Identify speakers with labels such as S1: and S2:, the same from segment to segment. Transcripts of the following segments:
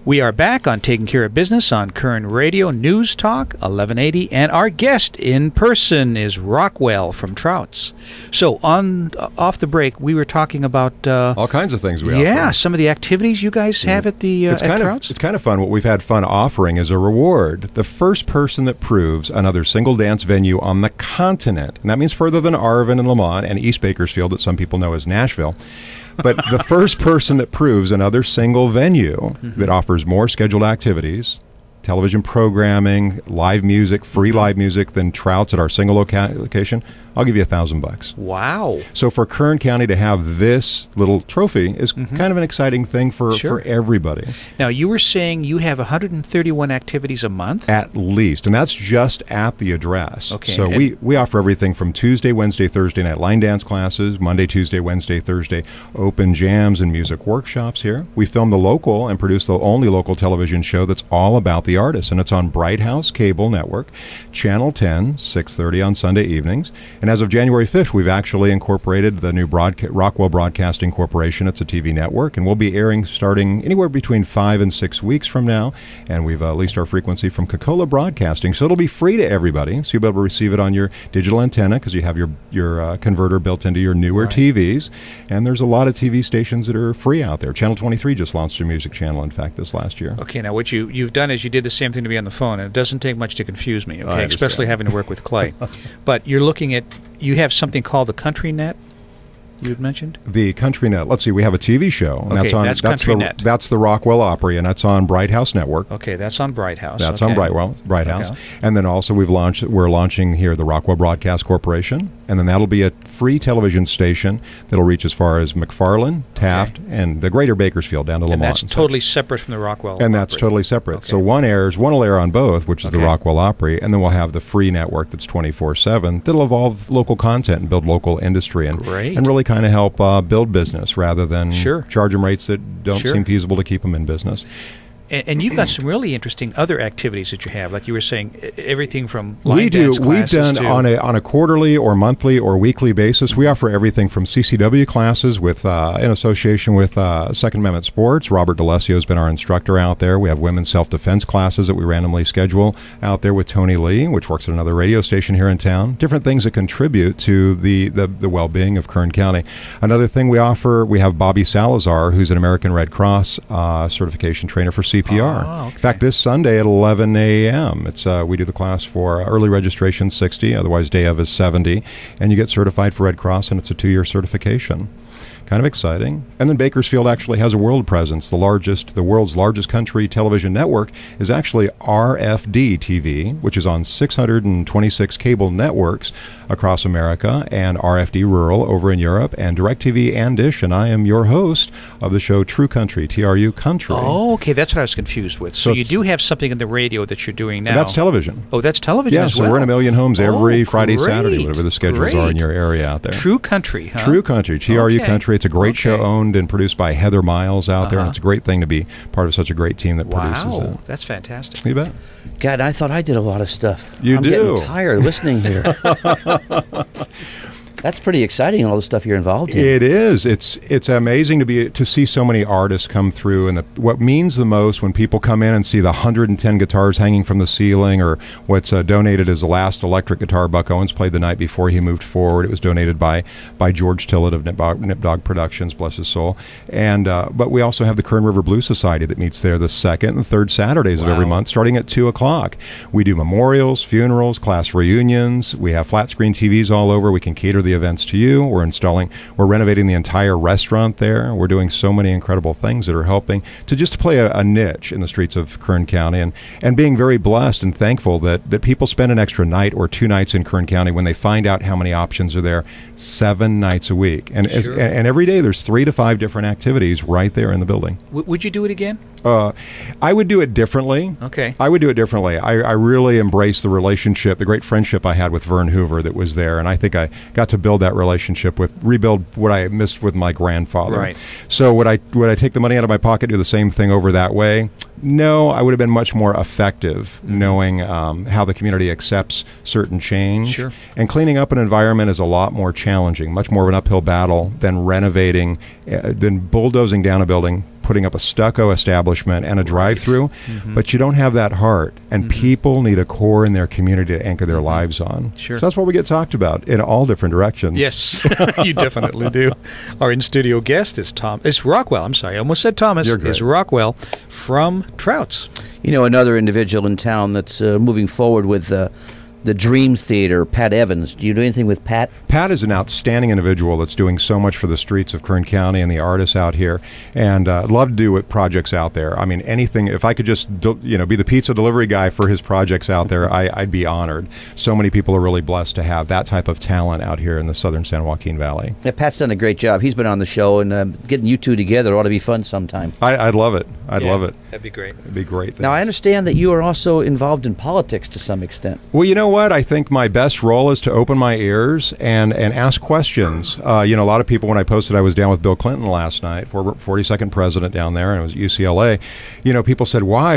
S1: We are back on Taking Care of Business on Koerner Radio News Talk 1180, and our guest in person is Rockwell from Trouts. So off the break, we were talking about
S2: all kinds of things we offer.
S1: Yeah, some of the activities you guys have at the Trouts.
S2: It's kind of fun. What we've had fun offering is a reward. The first person that proves another single dance venue on the continent, and that means further than Arvin and Lamont and East Bakersfield that some people know as Nashville. But the first person that proves another single venue that offers more scheduled activities, television programming, live music, free live music than Trouts at our single location, I'll give you $1,000.
S1: Wow.
S2: So for Kern County to have this little trophy is kind of an exciting thing for everybody.
S1: Now, you were saying you have 131 activities a month?
S2: At least. And that's just at the address.
S1: Okay.
S2: So we offer everything from Tuesday, Wednesday, Thursday night line dance classes, Monday, Tuesday, Wednesday, Thursday, open jams and music workshops here. We film the local and produce the only local television show that's all about the artists. And it's on Bright House Cable Network, Channel 10, 6:30 on Sunday evenings. And as of January 5th, we've actually incorporated the new Rockwell Broadcasting Corporation. It's a TV network, and we'll be airing starting anywhere between 5 and 6 weeks from now. And we've leased our frequency from Coca-Cola Broadcasting, so it'll be free to everybody. So you'll be able to receive it on your digital antenna because you have your converter built into your newer TVs. And there's a lot of TV stations that are free out there. Channel 23 just launched a music channel, in fact, this last year.
S1: Okay, now what you've done is you did the same thing to me on the phone, and it doesn't take much to confuse me, okay, especially having to work with Clay. But you're looking at, you have something called the Country Net, you had mentioned?
S2: The Country Net. Let's see, we have a TV show. And
S1: that's Country Net.
S2: That's the Rockwell Opry, and that's on Bright House Network.
S1: Okay, that's on Bright House.
S2: That's on Bright House. And then also we're launching here the Rockwell Broadcast Corporation, and then that'll be a free television station that'll reach as far as McFarland, Taft, and the greater Bakersfield down to Lamont.
S1: And that's totally separate from the Rockwell
S2: And that's
S1: Opry.
S2: totally separate.
S1: Okay.
S2: So one will air on both, which is the Rockwell Opry, and then we'll have the free network that's 24/7 that'll evolve local content and build local industry and really kind of help build business rather than charge them rates that don't seem feasible to keep them in business.
S1: And you've got some really interesting other activities that you have, like you were saying, everything from line
S2: We've
S1: dance classes
S2: done on a quarterly or monthly or weekly basis. We offer everything from CCW classes with in association with Second Amendment Sports. Robert D'Alessio has been our instructor out there. We have women's self-defense classes that we randomly schedule out there with Tony Lee, which works at another radio station here in town. Different things that contribute to the well-being of Kern County. Another thing we offer, we have Bobby Salazar, who's an American Red Cross certification trainer for CPR. In fact, this Sunday at 11 a.m., it's we do the class for early registration 60, otherwise day of is 70, and you get certified for Red Cross, and it's a 2-year certification. Kind of exciting. And then Bakersfield actually has a world presence. The world's largest country television network is actually RFD TV, which is on 626 cable networks across America, and RFD Rural over in Europe, and DirecTV and Dish. And I am your host of the show True Country, TRU Country.
S1: Oh, okay, that's what I was confused with. So you do have something in the radio that you're doing now.
S2: That's television.
S1: Oh, that's television as well?
S2: Yeah, so we're in a million homes every Friday, Saturday, whatever the schedules are in your area out there.
S1: True Country, huh?
S2: True Country, TRU Country. It's a great show owned and produced by Heather Miles out there, and it's a great thing to be part of such a great team that produces it.
S1: Wow, that's fantastic.
S2: You bet.
S3: God, I thought I did a lot of stuff.
S2: I'm
S3: getting tired listening here. That's pretty exciting, all the stuff you're involved in.
S2: It is. It's amazing to see so many artists come through. And what means the most when people come in and see the 110 guitars hanging from the ceiling, or what's donated as the last electric guitar Buck Owens played the night before he moved forward. It was donated by George Tillett of Nip Dog Productions, bless his soul. And but we also have the Kern River Blues Society that meets there the second and third Saturdays of every month, starting at 2 o'clock. We do memorials, funerals, class reunions. We have flat screen TVs all over. We can cater the events to you. We're renovating the entire restaurant there. We're doing so many incredible things that are helping to just play a niche in the streets of Kern County, and being very blessed and thankful that people spend an extra night or 2 nights in Kern County when they find out how many options are there 7 nights a week. And and every day there's 3 to 5 different activities right there in the building.
S1: Would you do it again?
S2: I would do it differently.
S1: Okay.
S2: I would do it differently. I really embraced the relationship, the great friendship I had with Vern Hoover that was there, and I think I got to build that relationship rebuild what I missed with my grandfather.
S1: Right.
S2: So would I take the money out of my pocket, do the same thing over that way? No, I would have been much more effective knowing how the community accepts certain change.
S1: Sure.
S2: And cleaning up an environment is a lot more challenging, much more of an uphill battle than renovating, than bulldozing down a building, putting up a stucco establishment and a drive-through, but you don't have that heart. And people need a core in their community to anchor their lives on.
S1: Sure.
S2: So that's what we get talked about in all different directions.
S1: Yes, you definitely do. Our in-studio guest is Rockwell. I'm sorry, I almost said Thomas.
S2: You're great.
S1: Is Rockwell from Trouts.
S3: You know, another individual in town that's moving forward with the Dream Theater, Pat Evans. Do you do anything with Pat?
S2: Pat is an outstanding individual that's doing so much for the streets of Kern County and the artists out here, and I'd love to do projects out there. I mean, anything. If I could just be the pizza delivery guy for his projects out there, I'd be honored. So many people are really blessed to have that type of talent out here in the southern San Joaquin Valley.
S3: Yeah, Pat's done a great job. He's been on the show, and getting you two together ought to be fun sometime.
S2: I'd love it. I'd love it.
S1: That'd be great.
S2: It'd be great.
S3: Now, I understand that you are also involved in politics to some extent.
S2: Well, you know what? I think my best role is to open my ears and ask questions. A lot of people, when I posted I was down with Bill Clinton last night, 42nd president down there, and it was UCLA, people said, why?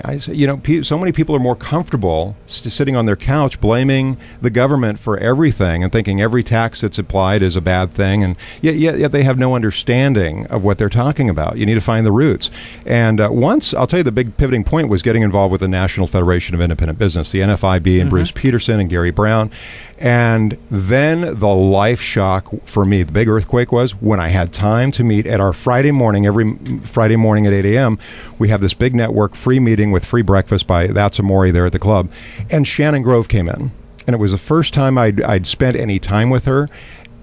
S2: I said, so many people are more comfortable sitting on their couch blaming the government for everything and thinking every tax that's applied is a bad thing, and yet they have no understanding of what they're talking about. You need to find the roots. And once, I'll tell you, the big pivoting point was getting involved with the National Federation of Independent Business, the NFIB, and Bruce Peterson and Gary Brown. And then the life shock for me, the big earthquake, was when I had time to meet at our Friday morning, every Friday morning at 8 a.m., we have this big network free meeting with free breakfast by That's Amore there at the club. And Shannon Grove came in. And it was the first time I'd spent any time with her.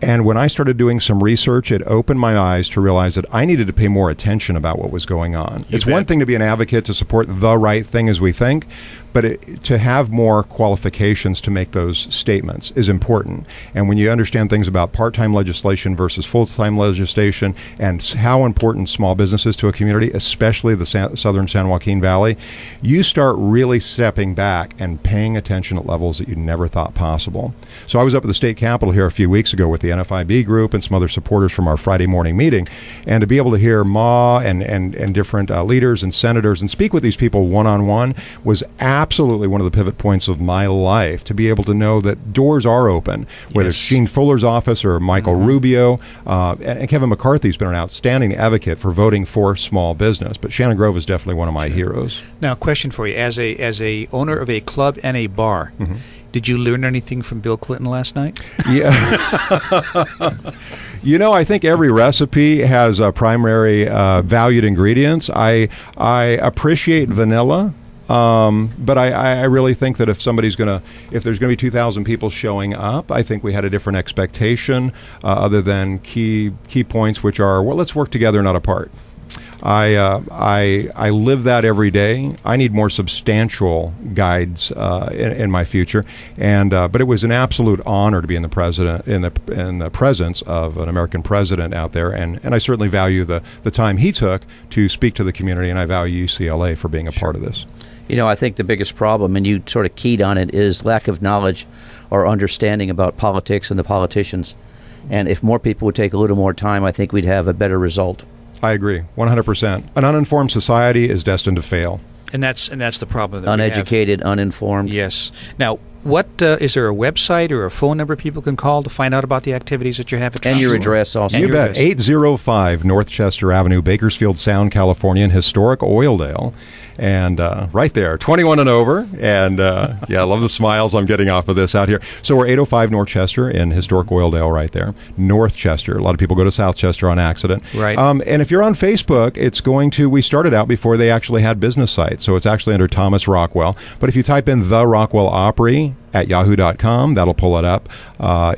S2: And when I started doing some research, it opened my eyes to realize that I needed to pay more attention about what was going on. It's one thing to be an advocate to support the right thing as we think, but to have more qualifications to make those statements is important. And when you understand things about part-time legislation versus full-time legislation and how important small business is to a community, especially the southern San Joaquin Valley, you start really stepping back and paying attention at levels that you never thought possible. So I was up at the state capitol here a few weeks ago with the NFIB group and some other supporters from our Friday morning meeting, and to be able to hear Ma and different leaders and senators and speak with these people one-on-one was absolutely one of the pivot points of my life, to be able to know that doors are open, whether it's Gene Fuller's office or Michael Rubio, and Kevin McCarthy's been an outstanding advocate for voting for small business, but Shannon Grove is definitely one of my heroes.
S1: Now, question for you. As a owner of a club and a bar, did you learn anything from Bill Clinton last night?
S2: Yeah. I think every recipe has primary valued ingredients. I appreciate vanilla. But I really think that if there's going to be 2,000 people showing up, I think we had a different expectation other than key points, which are, well, let's work together, not apart. I live that every day. I need more substantial guides in my future, but it was an absolute honor to be in the presence of an American president out there, and I certainly value the time he took to speak to the community, and I value UCLA for being a part of this.
S3: I think the biggest problem, and you sort of keyed on it, is lack of knowledge or understanding about politics and the politicians. And if more people would take a little more time, I think we'd have a better result.
S2: I agree, 100%. An uninformed society is destined to fail.
S1: And that's the problem that
S3: uneducated,
S1: we have.
S3: Uninformed.
S1: Yes. Now, what is there a website or a phone number people can call to find out about the activities that you have at Trouts?
S3: And your address also.
S2: You bet. 805 North Chester Avenue, Bakersfield Sound, California, in historic Oildale. And right there, 21 and over. And I love the smiles I'm getting off of this out here. So we're 805 North Chester in historic Oildale right there. North Chester. A lot of people go to South Chester on accident.
S1: Right.
S2: And if you're on Facebook, we started out before they actually had business sites. So it's actually under Thomas Rockwell. But if you type in The Rockwell Opry at yahoo.com, that'll pull it up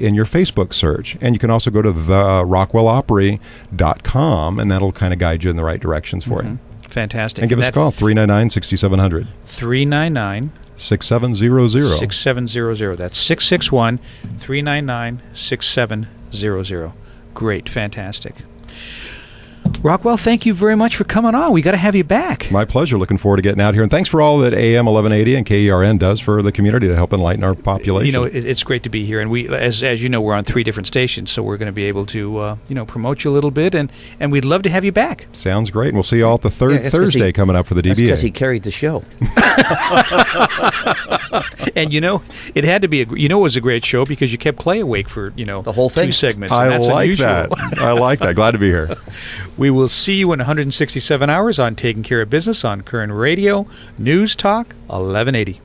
S2: in your Facebook search. And you can also go to therockwellopry.com, and that'll kind of guide you in the right directions for it.
S1: Fantastic.
S2: And give us a call, 399-6700.
S1: 399-6700.
S2: 6700.
S1: That's 661-399-6700. Great. Fantastic. Rockwell, thank you very much for coming on. We got to have you back.
S2: My pleasure. Looking forward to getting out here. And thanks for all that AM 1180 and KERN does for the community to help enlighten our population.
S1: It's great to be here. And we, as you know, we're on 3 different stations, so we're going to be able to, promote you a little bit. And we'd love to have you back.
S2: Sounds great. And we'll see you all at the third Thursday coming up for the DBA. That's
S3: because he carried the show.
S1: And, it had to be, it was a great show because you kept Clay awake for,
S3: the whole thing.
S1: 2 segments.
S2: I
S1: that's
S2: like
S1: unusual.
S2: that. I like that. Glad to be here.
S1: We We will see you in 167 hours on Taking Care of Business on Koerner Radio, News Talk 1180.